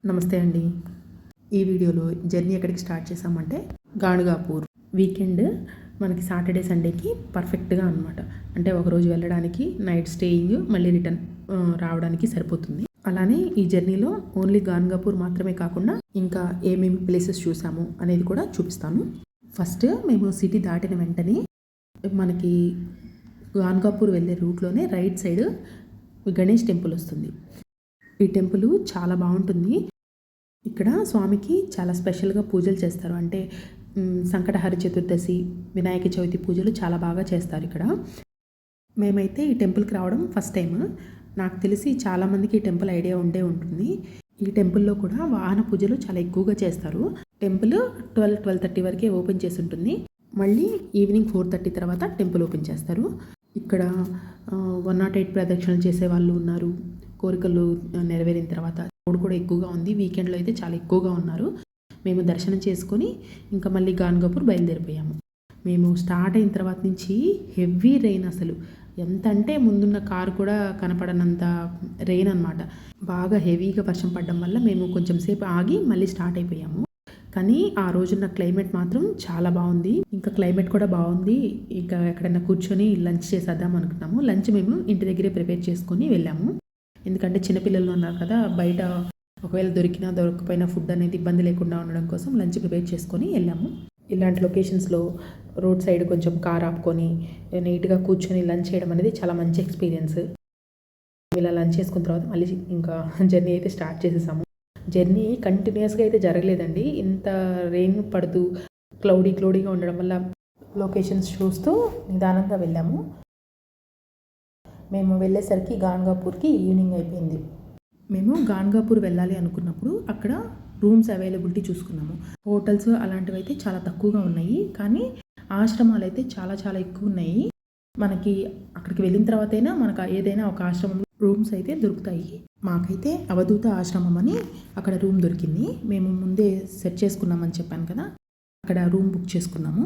నమస్తే అండి. ఈ వీడియోలో జర్నీ ఎక్కడికి స్టార్ట్ చేసామంటే గాణుగాపూర్. వీకెండ్ మనకి సాటర్డే సండేకి పర్ఫెక్ట్గా అనమాట. అంటే ఒకరోజు వెళ్ళడానికి నైట్ స్టేయింగ్ మళ్ళీ రిటర్న్ రావడానికి సరిపోతుంది. అలానే ఈ జర్నీలో ఓన్లీ గాణుగాపూర్ మాత్రమే కాకుండా ఇంకా ఏమేమి ప్లేసెస్ చూసాము అనేది కూడా చూపిస్తాను. ఫస్ట్ మేము సిటీ దాటిన వెంటనే మనకి గాణుగాపూర్ వెళ్ళే రూట్లోనే రైట్ సైడ్ గణేష్ టెంపుల్ వస్తుంది. ఈ టెంపుల్ చాలా బాగుంటుంది. ఇక్కడ స్వామికి చాలా స్పెషల్గా పూజలు చేస్తారు. అంటే సంకటహర చతుర్దశి, వినాయక చవితి పూజలు చాలా బాగా చేస్తారు ఇక్కడ. మేమైతే ఈ టెంపుల్కి రావడం ఫస్ట్ టైం. నాకు తెలిసి చాలామందికి ఈ టెంపుల్ ఐడియా ఉంటుంది. ఈ టెంపుల్లో కూడా వాహన పూజలు చాలా ఎక్కువగా చేస్తారు. టెంపుల్ 12:30 వరకే ఓపెన్ చేసి ఉంటుంది. మళ్ళీ ఈవినింగ్ 4:30 తర్వాత టెంపుల్ ఓపెన్ చేస్తారు. ఇక్కడ 108 ప్రదక్షిణలు చేసే వాళ్ళు ఉన్నారు. కోరికలు నెరవేరిన తర్వాత క్రౌడ్ కూడా ఎక్కువగా ఉంది. వీకెండ్లో అయితే చాలా ఎక్కువగా ఉన్నారు. మేము దర్శనం చేసుకొని ఇంకా మళ్ళీ గాణుగాపూర్ బయలుదేరిపోయాము. మేము స్టార్ట్ అయిన తర్వాత నుంచి హెవీ రెయిన్, అసలు ఎంత అంటే ముందున్న కారు కూడా కనపడనంత రెయిన్ అనమాట. బాగా హెవీగా వర్షం పడడం వల్ల మేము కొంచెం సేపు ఆగి మళ్ళీ స్టార్ట్ అయిపోయాము. కానీ ఆ రోజున్న క్లైమేట్ మాత్రం చాలా బాగుంది. ఇంకా క్లైమేట్ కూడా బాగుంది. ఇంకా ఎక్కడైనా కూర్చొని లంచ్ చేసేద్దాం అనుకున్నాము. లంచ్ మేము ఇంటి దగ్గరే ప్రిపేర్ చేసుకొని వెళ్ళాము. ఎందుకంటే చిన్నపిల్లలు ఉన్నారు కదా, బయట ఒకవేళ దొరికినా దొరకపోయినా ఫుడ్ అనేది ఇబ్బంది లేకుండా ఉండడం కోసం లంచ్ ప్రిపేర్ చేసుకొని వెళ్ళాము. ఇలాంటి లొకేషన్స్లో రోడ్ సైడ్ కొంచెం కార్ ఆపుకొని నీట్గా కూర్చొని లంచ్ చేయడం అనేది చాలా మంచి ఎక్స్పీరియన్స్. ఇలా లంచ్ చేసుకున్న తర్వాత మళ్ళీ ఇంకా జర్నీ అయితే స్టార్ట్ చేసేసాము. జర్నీ కంటిన్యూస్గా అయితే జరగలేదండి. ఇంత రెయిన్ పడుతూ క్లౌడీగా ఉండడం వల్ల లొకేషన్స్ చూస్తూ నిదానంగా వెళ్ళాము. మేము వెళ్ళేసరికి గాణుగాపూర్కి ఈవినింగ్ అయిపోయింది. మేము గాణుగాపూర్ వెళ్ళాలి అనుకున్నప్పుడు అక్కడ రూమ్స్ అవైలబిలిటీ చూసుకున్నాము. హోటల్స్ అలాంటివి అయితే చాలా తక్కువగా ఉన్నాయి, కానీ ఆశ్రమాలు అయితే చాలా చాలా ఎక్కువ ఉన్నాయి. మనకి అక్కడికి వెళ్ళిన తర్వాతైనా మనకు ఏదైనా ఒక ఆశ్రమంలో రూమ్స్ అయితే దొరుకుతాయి. మాకైతే అవధూత ఆశ్రమం అని అక్కడ రూమ్ దొరికింది. మేము ముందే సెట్ చేసుకున్నామని చెప్పాను కదా, అక్కడ రూమ్ బుక్ చేసుకున్నాము.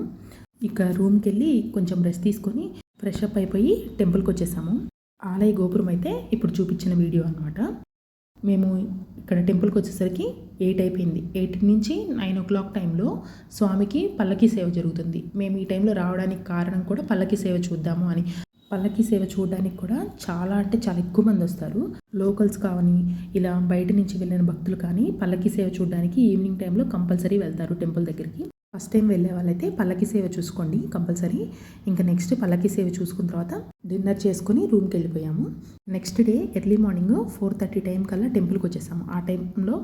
ఇక్కడ రూమ్కి వెళ్ళి కొంచెం రెస్ట్ తీసుకొని ఫ్రెష్ అప్ అయిపోయి టెంపుల్కి వచ్చేసాము. ఆలయ గోపురం అయితే ఇప్పుడు చూపించిన వీడియో అనమాట. మేము ఇక్కడ టెంపుల్కి వచ్చేసరికి 8 అయిపోయింది. 8 నుంచి 9 o'clock టైంలో స్వామికి పల్లకీ సేవ జరుగుతుంది. మేము ఈ టైంలో రావడానికి కారణం కూడా పల్లకీ సేవ చూద్దాము అని. పల్లకీ సేవ చూడడానికి కూడా చాలా అంటే చాలా ఎక్కువ మంది వస్తారు. లోకల్స్ కానీ ఇలా బయట నుంచి వెళ్ళిన భక్తులు కానీ పల్లకీ సేవ చూడడానికి ఈవినింగ్ టైంలో కంపల్సరీ వెళ్తారు టెంపుల్ దగ్గరికి. ఫస్ట్ టైం వెళ్ళే వాళ్ళైతే పల్లకీ సేవ చూసుకోండి కంపల్సరీ. ఇంకా నెక్స్ట్ పల్లకీ సేవ చూసుకున్న తర్వాత డిన్నర్ చేసుకుని రూమ్కి వెళ్ళిపోయాము. Next day early morning 4:30 time కల్లా టెంపుల్కి వచ్చేసాము. ఆ టైంలో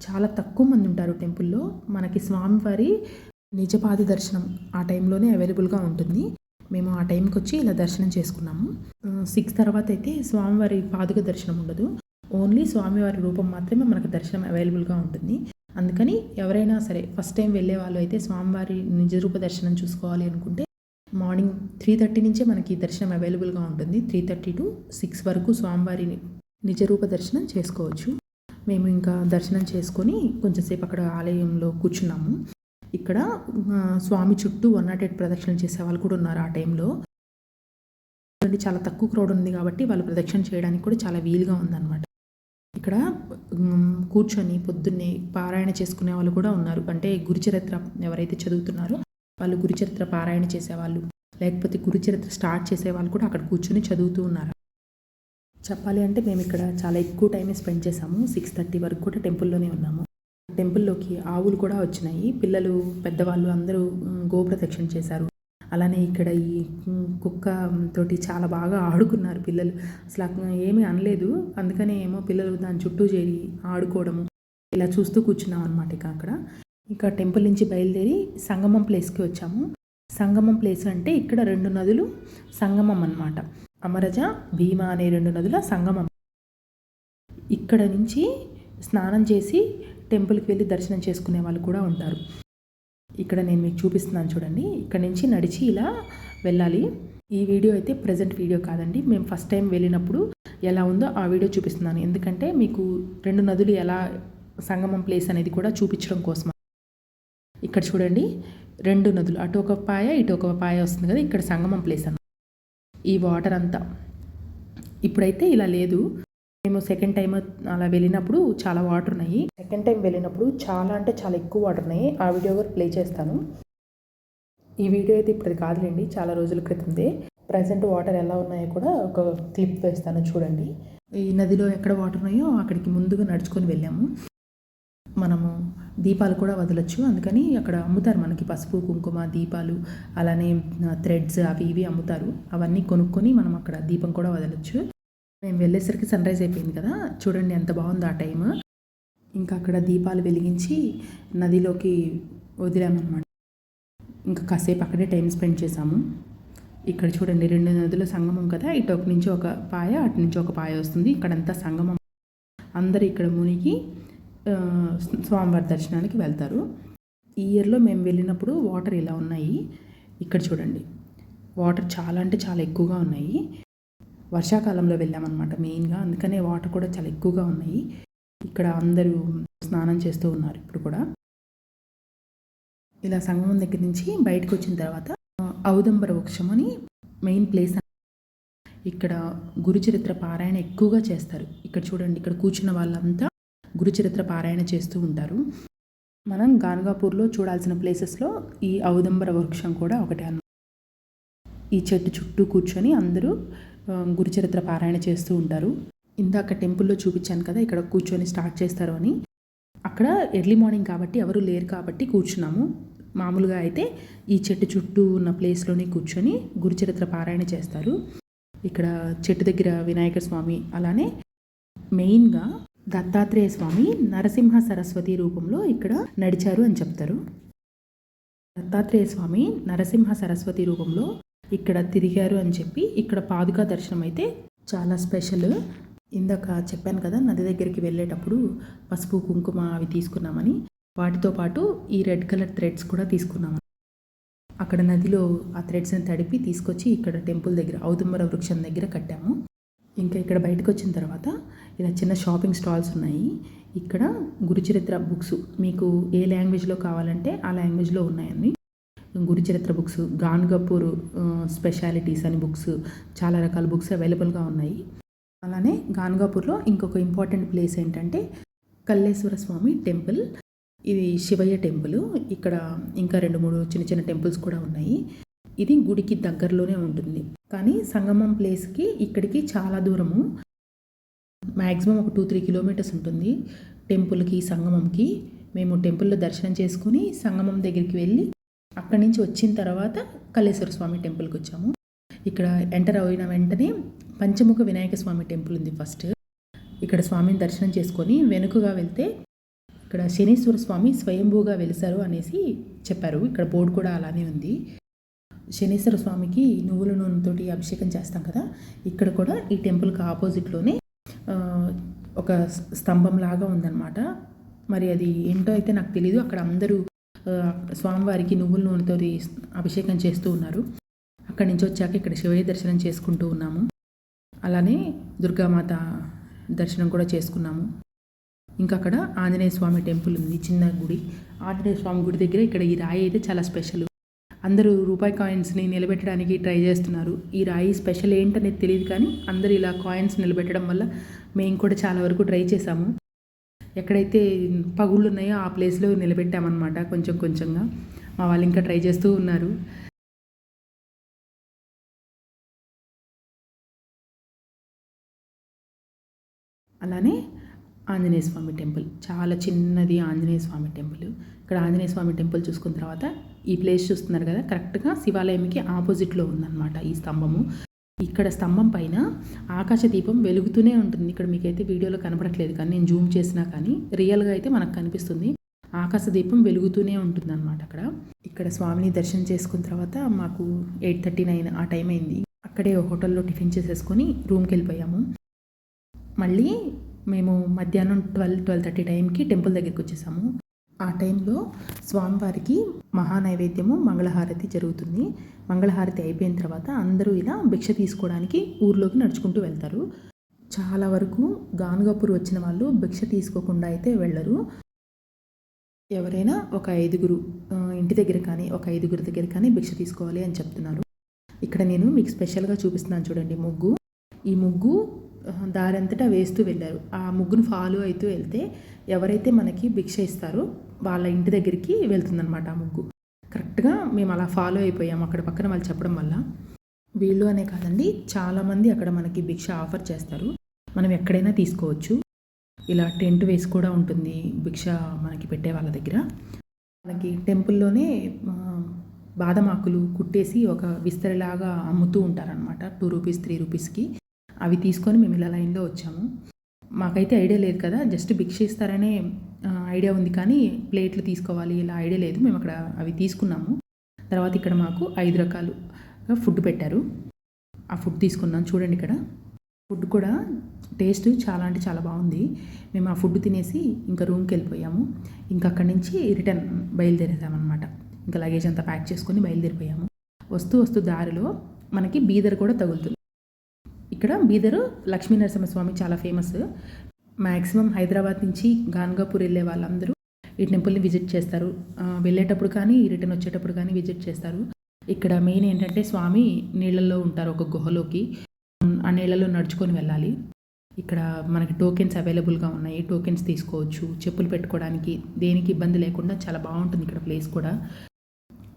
చాలా తక్కువ మంది ఉంటారు టెంపుల్లో. మనకి స్వామివారి నిజపాద దర్శనం ఆ టైంలోనే అవైలబుల్గా ఉంటుంది. మేము ఆ టైంకి వచ్చి ఇలా దర్శనం చేసుకున్నాము. 6 తర్వాత అయితే స్వామివారి పాదుక దర్శనం ఉండదు. ఓన్లీ స్వామివారి రూపం మాత్రమే మనకు దర్శనం అవైలబుల్గా ఉంటుంది. అందుకని ఎవరైనా సరే ఫస్ట్ టైం వెళ్ళే వాళ్ళు అయితే స్వామివారి నిజరూప దర్శనం చూసుకోవాలి అనుకుంటే మార్నింగ్ 3:30 నుంచే మనకి దర్శనం అవైలబుల్గా ఉంటుంది. 3:30 to 6 వరకు స్వామివారి నిజరూప దర్శనం చేసుకోవచ్చు. మేము ఇంకా దర్శనం చేసుకొని కొంచెంసేపు అక్కడ ఆలయంలో కూర్చున్నాము. ఇక్కడ స్వామి చుట్టూ 108 ప్రదక్షిణలు చేసే వాళ్ళు కూడా ఉన్నారు ఆ టైంలో. చాలా తక్కువ క్రౌడ్ ఉంది కాబట్టి వాళ్ళు ప్రదక్షిణ చేయడానికి కూడా చాలా వీలుగా ఉందన్నమాట. ఇక్కడ కూర్చొని పొద్దున్నే పారాయణ చేసుకునే వాళ్ళు కూడా ఉన్నారు. అంటే గురుచరిత్ర ఎవరైతే చదువుతున్నారో వాళ్ళు గురుచరిత్ర పారాయణ చేసేవాళ్ళు, లేకపోతే గురుచరిత్ర స్టార్ట్ చేసే వాళ్ళు కూడా అక్కడ కూర్చొని చదువుతూ ఉన్నారు. చెప్పాలి అంటే మేము ఇక్కడ చాలా ఎక్కువ టైమే స్పెండ్ చేసాము. 6:30 వరకు కూడా టెంపుల్లోనే ఉన్నాము. టెంపుల్లోకి ఆవులు కూడా వచ్చినాయి. పిల్లలు పెద్దవాళ్ళు అందరూ గోప్రదక్షిణ చేశారు. అలానే ఇక్కడ ఈ కుక్క తోటి చాలా బాగా ఆడుకున్నారు పిల్లలు. అసలు ఏమీ అనలేదు. అందుకనే ఏమో పిల్లలు దాని చుట్టూ చేరి ఆడుకోవడము ఇలా చూస్తూ కూర్చున్నాం అనమాట. ఇంకా టెంపుల్ నుంచి బయలుదేరి సంగమం ప్లేస్కి వచ్చాము. సంగమం ప్లేస్ అంటే ఇక్కడ 2 నదులు సంగమం అన్నమాట. అమరజ, భీమా అనే 2 నదుల సంగమం. ఇక్కడ నుంచి స్నానం చేసి టెంపుల్కి వెళ్ళి దర్శనం చేసుకునే వాళ్ళు కూడా ఉంటారు. ఇక్కడ నేను మీకు చూపిస్తున్నాను చూడండి. ఇక్కడ నుంచి నడిచి ఇలా వెళ్ళాలి. ఈ వీడియో అయితే ప్రజెంట్ వీడియో కాదండి. మేము ఫస్ట్ టైం వెళ్ళినప్పుడు ఎలా ఉందో ఆ వీడియో చూపిస్తున్నాను. ఎందుకంటే మీకు 2 నదులు ఎలా సంగమం ప్లేస్ అనేది కూడా చూపించడం కోసం. ఇక్కడ చూడండి 2 నదులు, అటు ఒక పాయ ఇటు ఒక పాయ వస్తుంది కదా, ఇక్కడ సంగమం ప్లేస్ అన్న. ఈ వాటర్ అంతా ఇప్పుడైతే ఇలా లేదు. మేము సెకండ్ టైం అలా వెళ్ళినప్పుడు చాలా వాటర్ ఉన్నాయి. సెకండ్ టైం వెళ్ళినప్పుడు చాలా అంటే చాలా ఎక్కువ వాటర్ ఉన్నాయి. ఆ వీడియో కూడా ప్లే చేస్తాను. ఈ వీడియో అయితే ఇప్పుడు కాదులేండి, చాలా రోజుల క్రితందే. ప్రజెంట్ వాటర్ ఎలా ఉన్నాయో కూడా ఒక క్లిప్ వేస్తాను చూడండి. ఈ నదిలో ఎక్కడ వాటర్ ఉన్నాయో అక్కడికి ముందుగా నడుచుకొని వెళ్ళాము. మనము దీపాలు కూడా వదలొచ్చు, అందుకని అక్కడ అమ్ముతారు మనకి పసుపు కుంకుమ దీపాలు, అలానే థ్రెడ్స్ అవి ఇవి అమ్ముతారు. అవన్నీ కొనుక్కొని మనం అక్కడ దీపం కూడా వదలొచ్చు. మేము వెళ్ళేసరికి సన్ రైజ్ అయిపోయింది కదా, చూడండి ఎంత బాగుంది ఆ టైం. ఇంకా అక్కడ దీపాలు వెలిగించి నదిలోకి వదిలామన్నమాట. ఇంకా కాసేపు అక్కడే టైం స్పెండ్ చేసాము. ఇక్కడ చూడండి 2 నదుల సంగమం కదా, ఇటు ఒక నుంచి ఒక పాయ అటు నుంచి ఒక పాయ వస్తుంది. ఇక్కడంతా సంగమం. అందరు ఇక్కడ మునిగి స్వామివారి దర్శనానికి వెళ్తారు. ఈ ఇయర్లో మేము వెళ్ళినప్పుడు వాటర్ ఇలా ఉన్నాయి. ఇక్కడ చూడండి వాటర్ చాలా అంటే చాలా ఎక్కువగా ఉన్నాయి. వర్షాకాలంలో వెళ్ళామన్నమాట మెయిన్గా, అందుకనే వాటర్ కూడా చాలా ఎక్కువగా ఉన్నాయి. ఇక్కడ అందరూ స్నానం చేస్తూ ఉన్నారు ఇప్పుడు కూడా. ఇలా సంగమం దగ్గర నుంచి బయటకు వచ్చిన తర్వాత ఔదంబర వృక్షం అని మెయిన్ ప్లేస్. ఇక్కడ గురుచరిత్ర పారాయణ ఎక్కువగా చేస్తారు. ఇక్కడ చూడండి, ఇక్కడ కూర్చున్న వాళ్ళంతా గురుచరిత్ర పారాయణ చేస్తూ ఉంటారు. మనం గాన్గాపూర్లో చూడాల్సిన ప్లేసెస్లో ఈ ఔదంబర వృక్షం కూడా ఒకటే అన్నమాట. ఈ చెట్టు చుట్టూ కూర్చొని అందరూ గురుచరిత్ర పారాయణ చేస్తూ ఉంటారు. ఇందాక టెంపుల్లో చూపించాను కదా, ఇక్కడ కూర్చొని స్టార్ట్ చేస్తారు అని. అక్కడ ఎర్లీ మార్నింగ్ కాబట్టి ఎవరు లేరు కాబట్టి కూర్చున్నాము. మామూలుగా అయితే ఈ చెట్టు చుట్టూ ఉన్న ప్లేస్లోనే కూర్చొని గురుచరిత్ర పారాయణ చేస్తారు. ఇక్కడ చెట్టు దగ్గర వినాయక స్వామి, అలానే మెయిన్గా దత్తాత్రేయ స్వామి నరసింహ సరస్వతి రూపంలో ఇక్కడ నడిచారు అని చెప్తారు. దత్తాత్రేయ స్వామి నరసింహ సరస్వతి రూపంలో ఇక్కడ తిరిగారు అని చెప్పి ఇక్కడ పాదుకా దర్శనం అయితే చాలా స్పెషల్. ఇందాక చెప్పాను కదా, నది దగ్గరికి వెళ్ళేటప్పుడు పసుపు కుంకుమ అవి తీసుకున్నామని, వాటితో పాటు ఈ రెడ్ కలర్ థ్రెడ్స్ కూడా తీసుకున్నామని. అక్కడ నదిలో ఆ థ్రెడ్స్ని తడిపి తీసుకొచ్చి ఇక్కడ టెంపుల్ దగ్గర ఔదంబర వృక్షం దగ్గర కట్టాము. ఇంకా ఇక్కడ బయటకు వచ్చిన తర్వాత ఇలా చిన్న షాపింగ్ స్టాల్స్ ఉన్నాయి. ఇక్కడ గురుచరిత్ర బుక్స్ మీకు ఏ లాంగ్వేజ్లో కావాలంటే ఆ లాంగ్వేజ్లో ఉన్నాయండి. గురుచరిత్ర బుక్స్, గాన్గాపూర్ స్పెషాలిటీస్ అని బుక్స్, చాలా రకాల బుక్స్ అవైలబుల్గా ఉన్నాయి. అలానే గాన్గాపూర్లో ఇంకొక ఇంపార్టెంట్ ప్లేస్ ఏంటంటే కల్లేశ్వర స్వామి టెంపుల్. ఇది శివయ్య టెంపుల్. ఇక్కడ ఇంకా 2-3 చిన్న చిన్న టెంపుల్స్ కూడా ఉన్నాయి. ఇది గుడికి దగ్గరలోనే ఉంటుంది, కానీ సంగమం ప్లేస్కి ఇక్కడికి చాలా దూరము. మ్యాక్సిమం ఒక 2-3 కిలోమీటర్స్ ఉంటుంది టెంపుల్కి సంగమంకి. మేము టెంపుల్లో దర్శనం చేసుకుని సంగమం దగ్గరికి వెళ్ళి అక్కడి నుంచి వచ్చిన తర్వాత కల్లేశ్వర స్వామి టెంపుల్కి వచ్చాము. ఇక్కడ ఎంటర్ అయిన వెంటనే పంచముఖ వినాయక స్వామి టెంపుల్ ఉంది ఫస్ట్. ఇక్కడ స్వామిని దర్శనం చేసుకొని వెనుకగా వెళ్తే ఇక్కడ శనీశ్వర స్వామి స్వయంభూగా వెలిసారు అనేసి చెప్పారు. ఇక్కడ బోర్డు కూడా అలానే ఉంది. శనీశ్వర స్వామికి నువ్వుల నూనెతోటి అభిషేకం చేస్తాం కదా, ఇక్కడ కూడా ఈ టెంపుల్కి ఆపోజిట్లోనే ఒక స్తంభం లాగా ఉందన్నమాట. మరి అది ఏంటో అయితే నాకు తెలీదు. అక్కడ అందరూ స్వామివారికి నువ్వుల నూనెతో అభిషేకం చేస్తూ ఉన్నారు. అక్కడి నుంచి వచ్చాక ఇక్కడ శివయ్య దర్శనం చేసుకుంటూ ఉన్నాము. అలానే దుర్గామాత దర్శనం కూడా చేసుకున్నాము. ఇంకా అక్కడ ఆంజనేయ స్వామి టెంపుల్ ఉంది, చిన్న గుడి. ఆంజనేయ స్వామి గుడి దగ్గర ఇక్కడ ఈ రాయి అయితే చాలా స్పెషల్. అందరూ రూపాయి కాయిన్స్ని నిలబెట్టడానికి ట్రై చేస్తున్నారు. ఈ రాయి స్పెషల్ ఏంటనేది తెలియదు, కానీ అందరూ ఇలా కాయిన్స్ నిలబెట్టడం వల్ల మేము కూడా చాలా వరకు ట్రై చేసాము. ఎక్కడైతే పగుళ్ళు ఉన్నాయో ఆ ప్లేస్లో నిలబెట్టామన్నమాట. కొంచెం కొంచెంగా మా వాళ్ళు ఇంకా ట్రై చేస్తూ ఉన్నారు. అలానే ఆంజనేయ స్వామి టెంపుల్, చాలా చిన్నది ఆంజనేయ స్వామి టెంపుల్. ఇక్కడ ఆంజనేయ స్వామి టెంపుల్ చూసుకున్న తర్వాత ఈ ప్లేస్ చూస్తున్నారు కదా, కరెక్ట్గా శివాలయంకి ఆపోజిట్లో ఉందన్నమాట ఈ స్తంభము. ఇక్కడ స్తంభం పైన ఆకాశ దీపం వెలుగుతూనే ఉంటుంది. ఇక్కడ మీకైతే వీడియోలో కనపడట్లేదు, కానీ నేను జూమ్ చేసినా కానీ రియల్గా అయితే మనకు కనిపిస్తుంది. ఆకాశ దీపం వెలుగుతూనే ఉంటుంది అన్నమాట అక్కడ. ఇక్కడ స్వామిని దర్శనం చేసుకున్న తర్వాత మాకు 8:39 ఆ టైం అయింది. అక్కడే హోటల్లో టిఫిన్ చేసేసుకొని రూమ్కి వెళ్ళిపోయాము. మళ్ళీ మేము మధ్యాహ్నం 12-12:30 టైంకి టెంపుల్ దగ్గరికి వచ్చేసాము. ఆ టైంలో స్వామివారికి మహానైవేద్యము మంగళహారతి జరుగుతుంది. మంగళహారతి అయిపోయిన తర్వాత అందరూ ఇలా భిక్ష తీసుకోవడానికి ఊర్లోకి నడుచుకుంటూ వెళ్తారు. చాలా వరకు గాన్గాపూర్ వచ్చిన వాళ్ళు భిక్ష తీసుకోకుండా అయితే వెళ్ళరు. ఎవరైనా ఒక 5 ఇంటి దగ్గర కానీ ఒక 5 దగ్గర కానీ భిక్ష తీసుకోవాలి అని చెప్తున్నారు. ఇక్కడ నేను మీకు స్పెషల్గా చూపిస్తున్నాను చూడండి ముగ్గు. ఈ ముగ్గు దారంతటా వేస్తూ వెళ్ళారు. ఆ ముగ్గును ఫాలో అవుతూ వెళ్తే ఎవరైతే మనకి భిక్ష ఇస్తారో వాళ్ళ ఇంటి దగ్గరికి వెళ్తుందనమాట ఆ ముగ్గు. కరెక్ట్‌గా మేము అలా ఫాలో అయిపోయాము అక్కడ పక్కన వాళ్ళు చెప్పడం వల్ల. వీళ్ళు అనే కాదండి, చాలామంది అక్కడ మనకి భిక్ష ఆఫర్ చేస్తారు. మనం ఎక్కడైనా తీసుకోవచ్చు. ఇలా టెంట్ వేసి కూడా ఉంటుంది భిక్ష మనకి పెట్టే వాళ్ళ దగ్గర. మనకి టెంపుల్లోనే బాదం ఆకులు కుట్టేసి ఒక విస్తరిలాగా అమ్ముతూ ఉంటారనమాట. 2 రూపీస్ 3 రూపీస్కి. అవి తీసుకొని మేము ఇలా లైన్లో వచ్చాము. మాకైతే ఐడియా లేదు కదా, జస్ట్ భిక్ష ఇస్తారనే ఐడియా ఉంది కానీ ప్లేట్లు తీసుకోవాలి ఇలా ఐడియా లేదు. మేము అక్కడ అవి తీసుకున్నాము. తర్వాత ఇక్కడ మాకు 5 రకాలు ఫుడ్ పెట్టారు. ఆ ఫుడ్ తీసుకున్నాం. చూడండి ఇక్కడ ఫుడ్ కూడా టేస్ట్ చాలా అంటే చాలా బాగుంది. మేము ఆ ఫుడ్ తినేసి ఇంకా రూమ్కి వెళ్ళిపోయాము. ఇంకా అక్కడి నుంచి రిటర్న్ బయలుదేరేసామన్నమాట. ఇంకా లగేజ్ అంతా ప్యాక్ చేసుకొని బయలుదేరిపోయాము. వస్తూ దారిలో మనకి బీదర్ కూడా తగులుతుంది. ఇక్కడ బీదరు లక్ష్మీ నరసింహస్వామి చాలా ఫేమస్. మ్యాక్సిమం హైదరాబాద్ నుంచి గాన్గాపూర్ వెళ్ళే వాళ్ళందరూ ఈ టెంపుల్ని విజిట్ చేస్తారు. వెళ్ళేటప్పుడు కానీ రిటర్న్ వచ్చేటప్పుడు కానీ విజిట్ చేస్తారు. ఇక్కడ మెయిన్ ఏంటంటే స్వామి నీళ్ళల్లో ఉంటారు ఒక గుహలోకి. ఆ నీళ్ళలో నడుచుకొని వెళ్ళాలి. ఇక్కడ మనకి టోకెన్స్ అవైలబుల్గా ఉన్నాయి. టోకెన్స్ తీసుకోవచ్చు. చెప్పులు పెట్టుకోవడానికి దేనికి ఇబ్బంది లేకుండా చాలా బాగుంటుంది ఇక్కడ ప్లేస్ కూడా.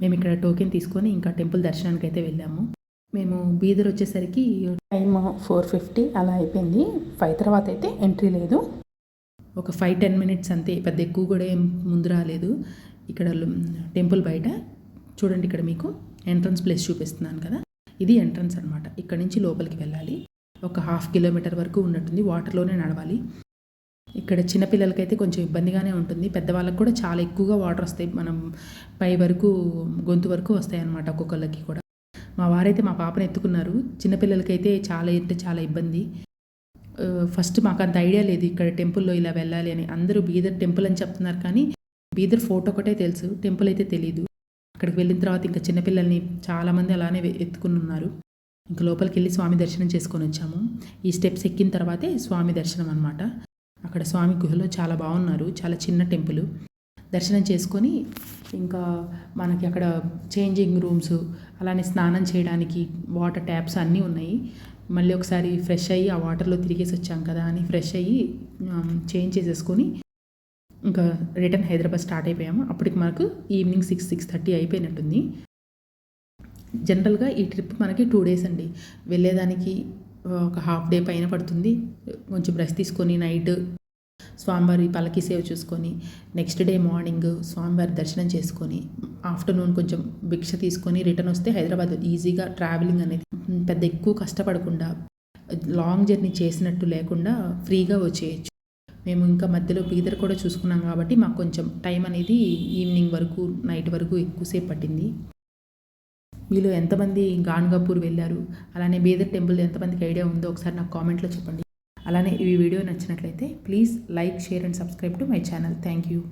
మేము ఇక్కడ టోకెన్ తీసుకొని ఇంకా టెంపుల్ దర్శనానికి అయితే వెళ్ళాము. మేము బీదర్ వచ్చేసరికి టైం 4:50 అలా అయిపోయింది. 5 తర్వాత అయితే ఎంట్రీ లేదు. ఒక 5-10 మినిట్స్ అంతే, పెద్ద ఎక్కువ కూడా ఏం ముందు రాలేదు. ఇక్కడ టెంపుల్ బయట చూడండి, ఇక్కడ మీకు ఎంట్రన్స్ ప్లేస్ చూపిస్తున్నాను కదా, ఇది ఎంట్రన్స్ అనమాట. ఇక్కడ నుంచి లోపలికి వెళ్ళాలి. ఒక 1/2 కిలోమీటర్ వరకు ఉన్నట్టుంది. వాటర్లోనే నడవాలి. ఇక్కడ చిన్నపిల్లలకైతే కొంచెం ఇబ్బందిగానే ఉంటుంది. పెద్దవాళ్ళకి కూడా చాలా ఎక్కువగా వాటర్ వస్తాయి. మనం పై వరకు గొంతు వరకు వస్తాయి అన్నమాట ఒక్కొక్కళ్ళకి కూడా. మా వారైతే మా పాపను ఎత్తుకున్నారు. చిన్నపిల్లలకైతే చాలా అంటే చాలా ఇబ్బంది. ఫస్ట్ మాకు అంత ఐడియా లేదు ఇక్కడ టెంపుల్లో ఇలా వెళ్ళాలి అని. అందరూ బీదర్ టెంపుల్ అని చెప్తున్నారు కానీ బీదర్ ఫోర్ట్ ఒకటే తెలుసు, టెంపుల్ అయితే తెలీదు. అక్కడికి వెళ్ళిన తర్వాత ఇంకా చిన్నపిల్లల్ని చాలామంది అలానే ఎత్తుకుని ఉన్నారు. ఇంకా లోపలికి వెళ్ళి స్వామి దర్శనం చేసుకొని వచ్చాము. ఈ స్టెప్స్ ఎక్కిన తర్వాతే స్వామి దర్శనం అనమాట. అక్కడ స్వామి గుహలో చాలా బాగున్నారు. చాలా చిన్న టెంపుల్. దర్శనం చేసుకొని ఇంకా మనకి అక్కడ చేంజింగ్ రూమ్స్, అలానే స్నానం చేయడానికి వాటర్ ట్యాప్స్ అన్నీ ఉన్నాయి. మళ్ళీ ఒకసారి ఫ్రెష్ అయ్యి ఆ వాటర్లో తిరిగేసి వచ్చాం కదా అని ఫ్రెష్ అయ్యి చేంజ్ చేసేసుకొని ఇంకా రిటర్న్ హైదరాబాద్ స్టార్ట్ అయిపోయాము. అప్పటికి మనకు ఈవినింగ్ 6-6:30 అయిపోయినట్టుంది. జనరల్గా ఈ ట్రిప్ మనకి 2 డేస్ అండి. వెళ్ళేదానికి ఒక హాఫ్ డే పైన పడుతుంది. కొంచెం రెస్ట్ తీసుకొని నైట్ స్వామివారి పల్లకి సేవ చూసుకొని నెక్స్ట్ డే మార్నింగ్ స్వామివారి దర్శనం చేసుకొని ఆఫ్టర్నూన్ కొంచెం భిక్ష తీసుకొని రిటర్న్ వస్తే హైదరాబాద్ ఈజీగా ట్రావెలింగ్ అనేది పెద్ద ఎక్కువ కష్టపడకుండా లాంగ్ జర్నీ చేసినట్టు లేకుండా ఫ్రీగా వచ్చేయచ్చు. మేము ఇంకా మధ్యలో బీదర్ కూడా చూసుకున్నాం కాబట్టి మాకు కొంచెం టైం అనేది ఈవినింగ్ వరకు నైట్ వరకు ఎక్కువసేపు పట్టింది. మీలో ఎంతమంది గాన్గాపూర్ వెళ్ళారు, అలానే బీదర్ టెంపుల్ ఎంతమందికి ఐడియా ఉందో ఒకసారి నాకు కామెంట్లో చెప్పండి. అలానే ఈ వీడియో నచ్చినట్లయితే please like, share and subscribe to my channel. Thank you.